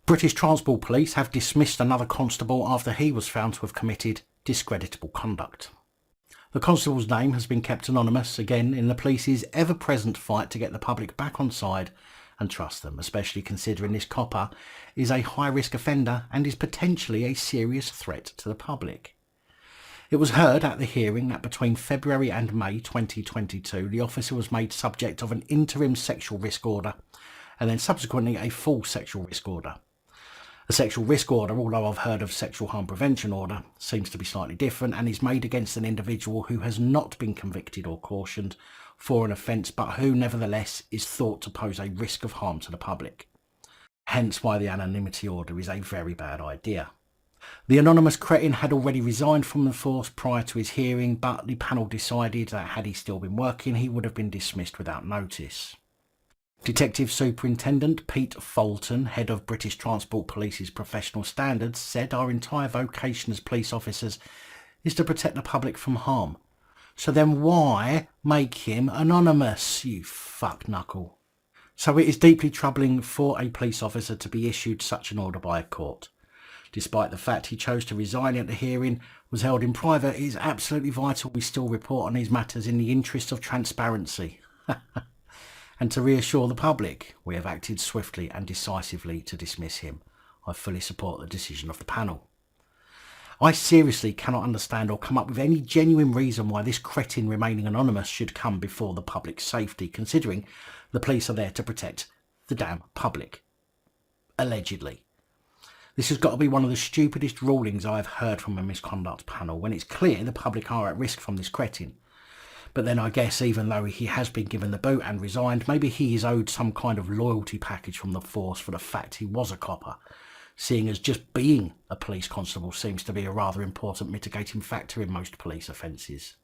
British Transport Police have dismissed another constable after he was found to have committed discreditable conduct. The constable's name has been kept anonymous, again in the police's ever-present fight to get the public back on side and trust them, especially considering this copper is a high-risk offender and is potentially a serious threat to the public. It was heard at the hearing that between February and May 2022, the officer was made subject of an interim sexual risk order and then subsequently a full sexual risk order. A sexual risk order, although I've heard of sexual harm prevention order, seems to be slightly different and is made against an individual who has not been convicted or cautioned for an offence but who nevertheless is thought to pose a risk of harm to the public. Hence why the anonymity order is a very bad idea. The anonymous cretin had already resigned from the force prior to his hearing, but the panel decided that had he still been working he would have been dismissed without notice. Detective Superintendent Pete Fulton, head of British Transport Police's professional standards, said our entire vocation as police officers is to protect the public from harm. So then why make him anonymous, you fuck knuckle? So it is deeply troubling for a police officer to be issued such an order by a court. Despite the fact he chose to resign at the hearing was held in private, it is absolutely vital we still report on these matters in the interest of transparency. And to reassure the public, we have acted swiftly and decisively to dismiss him. I fully support the decision of the panel. I seriously cannot understand or come up with any genuine reason why this cretin remaining anonymous should come before the public's safety, considering the police are there to protect the damn public. Allegedly. This has got to be one of the stupidest rulings I have heard from a misconduct panel, when it's clear the public are at risk from this cretin. But then I guess even though he has been given the boot and resigned, maybe he is owed some kind of loyalty package from the force for the fact he was a copper, seeing as just being a police constable seems to be a rather important mitigating factor in most police offences.